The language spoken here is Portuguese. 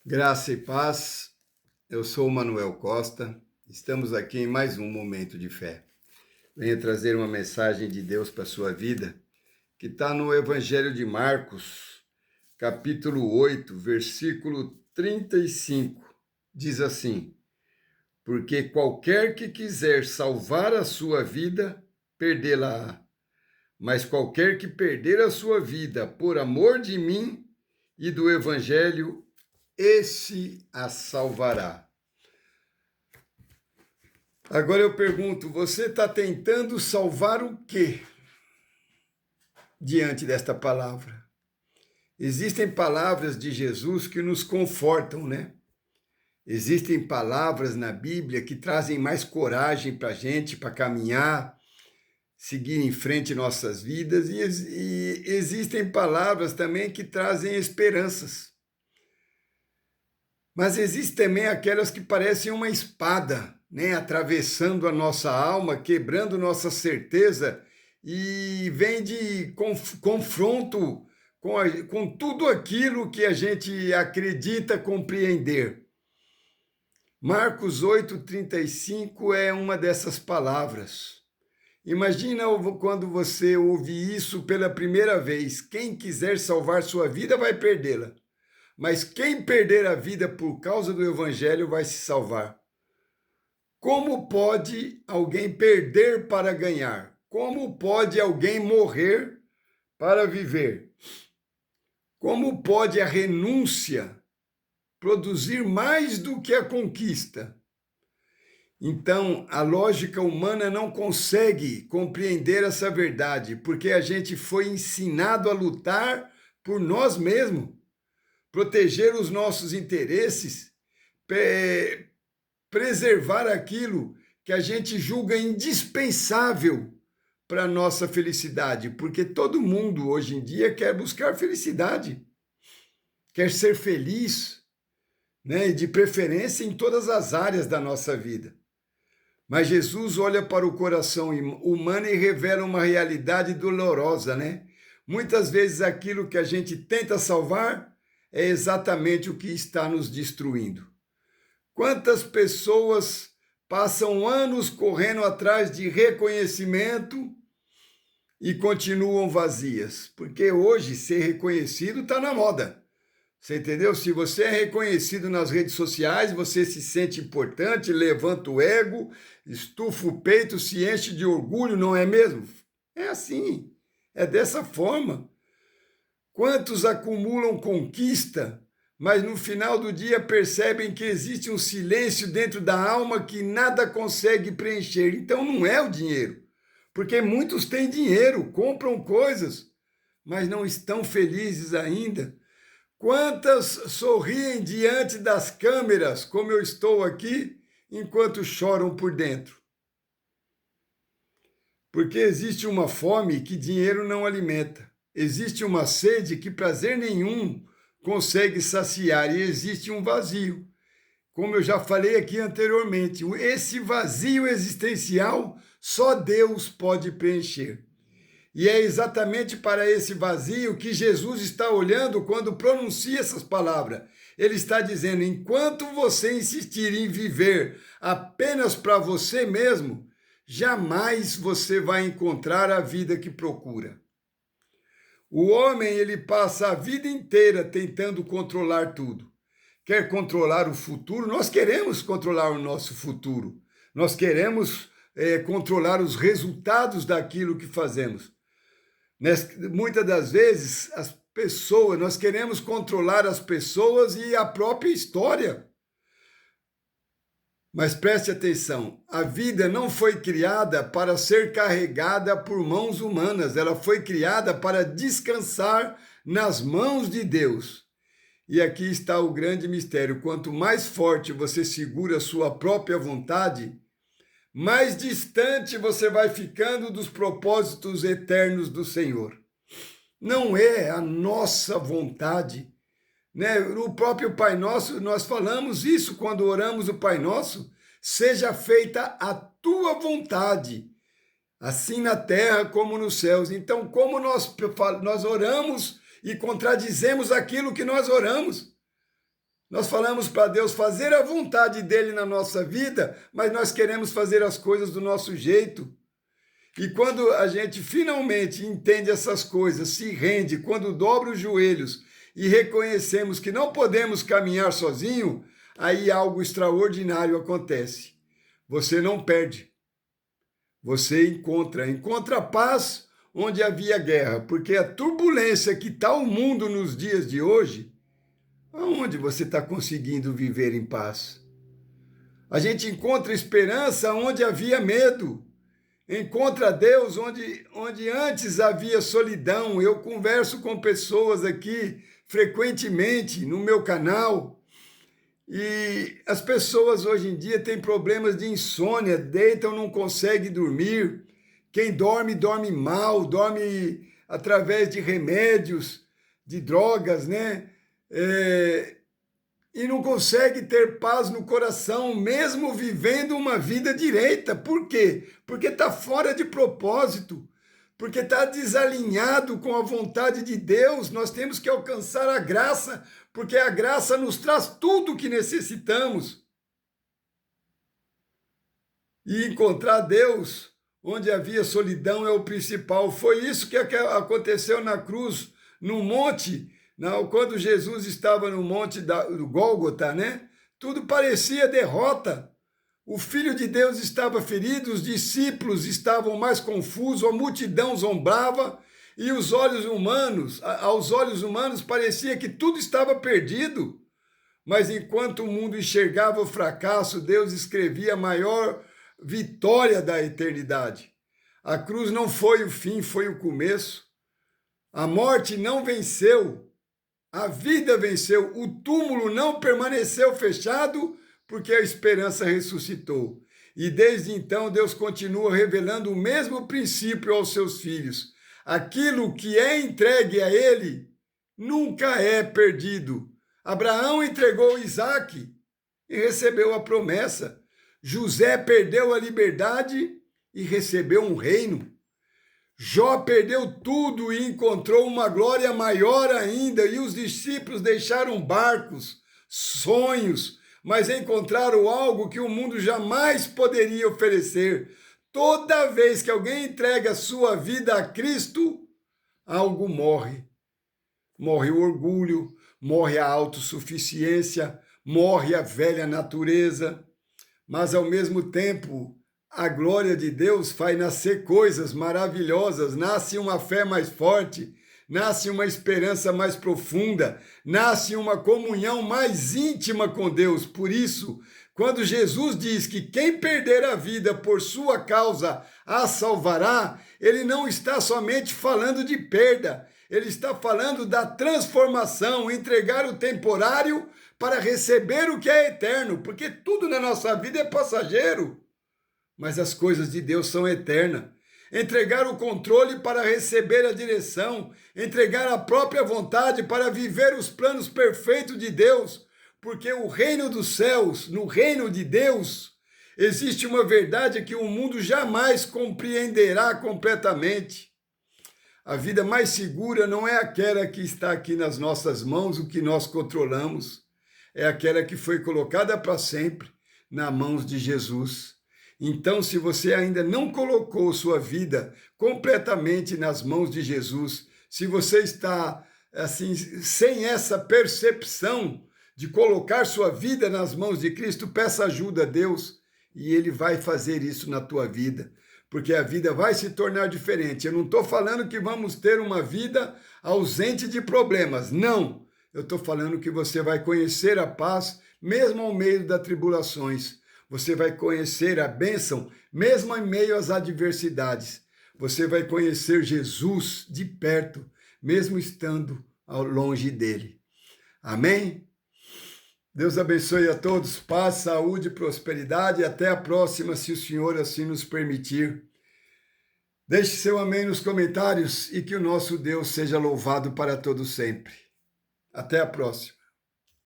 Graça e paz, eu sou o Manuel Costa, estamos aqui em mais um Momento de Fé. Venho trazer uma mensagem de Deus para a sua vida, que está no Evangelho de Marcos, capítulo 8, versículo 35. Diz assim: Porque qualquer que quiser salvar a sua vida, perdê-la-á. Mas qualquer que perder a sua vida por amor de mim e do Evangelho, esse a salvará. Agora eu pergunto, você está tentando salvar o quê diante desta palavra? Existem palavras de Jesus que nos confortam, né? Existem palavras na Bíblia que trazem mais coragem para a gente, para caminhar, seguir em frente nossas vidas, e existem palavras também que trazem esperanças. Mas existem também aquelas que parecem uma espada, né, atravessando a nossa alma, quebrando nossa certeza, e vem de confronto com tudo aquilo que a gente acredita compreender. Marcos 8,35 é uma dessas palavras. Imagina quando você ouve isso pela primeira vez: quem quiser salvar sua vida vai perdê-la. Mas quem perder a vida por causa do Evangelho vai se salvar. Como pode alguém perder para ganhar? Como pode alguém morrer para viver? Como pode a renúncia produzir mais do que a conquista? Então, a lógica humana não consegue compreender essa verdade, porque a gente foi ensinado a lutar por nós mesmos, proteger os nossos interesses, preservar aquilo que a gente julga indispensável para a nossa felicidade, porque todo mundo hoje em dia quer buscar felicidade, quer ser feliz, né? E de preferência em todas as áreas da nossa vida. Mas Jesus olha para o coração humano e revela uma realidade dolorosa, né? Muitas vezes aquilo que a gente tenta salvar é exatamente o que está nos destruindo. Quantas pessoas passam anos correndo atrás de reconhecimento e continuam vazias? Porque hoje ser reconhecido está na moda. Você entendeu? Se você é reconhecido nas redes sociais, você se sente importante, levanta o ego, estufa o peito, se enche de orgulho, não é mesmo? É assim, é dessa forma. Quantos acumulam conquista, mas no final do dia percebem que existe um silêncio dentro da alma que nada consegue preencher? Então não é o dinheiro, porque muitos têm dinheiro, compram coisas, mas não estão felizes ainda. Quantas sorriem diante das câmeras, como eu estou aqui, enquanto choram por dentro? Porque existe uma fome que dinheiro não alimenta. Existe uma sede que prazer nenhum consegue saciar, e existe um vazio. Como eu já falei aqui anteriormente, esse vazio existencial só Deus pode preencher. E é exatamente para esse vazio que Jesus está olhando quando pronuncia essas palavras. Ele está dizendo: enquanto você insistir em viver apenas para você mesmo, jamais você vai encontrar a vida que procura. O homem, ele passa a vida inteira tentando controlar tudo. Quer controlar o futuro? Nós queremos controlar o nosso futuro. Nós queremos controlar os resultados daquilo que fazemos. Muitas das vezes, as pessoas, nós queremos controlar as pessoas e a própria história. Mas preste atenção, a vida não foi criada para ser carregada por mãos humanas, ela foi criada para descansar nas mãos de Deus. E aqui está o grande mistério: quanto mais forte você segura a sua própria vontade, mais distante você vai ficando dos propósitos eternos do Senhor. Não é a nossa vontade, né? No próprio Pai Nosso, nós falamos isso quando oramos o Pai Nosso: seja feita a tua vontade, assim na terra como nos céus. Então, como nós oramos e contradizemos aquilo que nós oramos? Nós falamos para Deus fazer a vontade dele na nossa vida, mas nós queremos fazer as coisas do nosso jeito. E quando a gente finalmente entende essas coisas, se rende, quando dobra os joelhos e reconhecemos que não podemos caminhar sozinho, aí algo extraordinário acontece. Você não perde. Você encontra paz onde havia guerra, porque a turbulência que está o mundo nos dias de hoje, aonde você está conseguindo viver em paz? A gente encontra esperança onde havia medo. Encontra Deus onde antes havia solidão. Eu converso com pessoas aqui frequentemente no meu canal e as pessoas hoje em dia têm problemas de insônia, deitam, não conseguem dormir. Quem dorme, dorme mal, dorme através de remédios, de drogas, né? E não consegue ter paz no coração, mesmo vivendo uma vida direita. Por quê? Porque está fora de propósito, porque está desalinhado com a vontade de Deus. Nós temos que alcançar a graça, porque a graça nos traz tudo o que necessitamos. E encontrar Deus onde havia solidão é o principal. Foi isso que aconteceu na cruz, no monte. Não, quando Jesus estava no monte do Gólgota, né? Tudo parecia derrota. O Filho de Deus estava ferido, os discípulos estavam mais confusos, a multidão zombava e aos olhos humanos parecia que tudo estava perdido. Mas enquanto o mundo enxergava o fracasso, Deus escrevia a maior vitória da eternidade. A cruz não foi o fim, foi o começo. A morte não venceu. A vida venceu, o túmulo não permaneceu fechado, porque a esperança ressuscitou. E desde então Deus continua revelando o mesmo princípio aos seus filhos. Aquilo que é entregue a ele nunca é perdido. Abraão entregou Isaque e recebeu a promessa. José perdeu a liberdade e recebeu um reino. Jó perdeu tudo e encontrou uma glória maior ainda, e os discípulos deixaram barcos, sonhos, mas encontraram algo que o mundo jamais poderia oferecer. Toda vez que alguém entrega a sua vida a Cristo, algo morre. Morre o orgulho, morre a autossuficiência, morre a velha natureza, mas ao mesmo tempo a glória de Deus faz nascer coisas maravilhosas, nasce uma fé mais forte, nasce uma esperança mais profunda, nasce uma comunhão mais íntima com Deus. Por isso, quando Jesus diz que quem perder a vida por sua causa a salvará, ele não está somente falando de perda, ele está falando da transformação, entregar o temporário para receber o que é eterno, porque tudo na nossa vida é passageiro. Mas as coisas de Deus são eternas. Entregar o controle para receber a direção, entregar a própria vontade para viver os planos perfeitos de Deus, porque o reino dos céus, no reino de Deus, existe uma verdade que o mundo jamais compreenderá completamente. A vida mais segura não é aquela que está aqui nas nossas mãos, o que nós controlamos, é aquela que foi colocada para sempre nas mãos de Jesus. Então, se você ainda não colocou sua vida completamente nas mãos de Jesus, se você está assim sem essa percepção de colocar sua vida nas mãos de Cristo, peça ajuda a Deus e Ele vai fazer isso na tua vida, porque a vida vai se tornar diferente. Eu não estou falando que vamos ter uma vida ausente de problemas, não. Eu estou falando que você vai conhecer a paz mesmo ao meio das tribulações. Você vai conhecer a bênção, mesmo em meio às adversidades. Você vai conhecer Jesus de perto, mesmo estando ao longe dele. Amém? Deus abençoe a todos. Paz, saúde, prosperidade. Até a próxima, se o Senhor assim nos permitir. Deixe seu amém nos comentários e que o nosso Deus seja louvado para todo sempre. Até a próxima.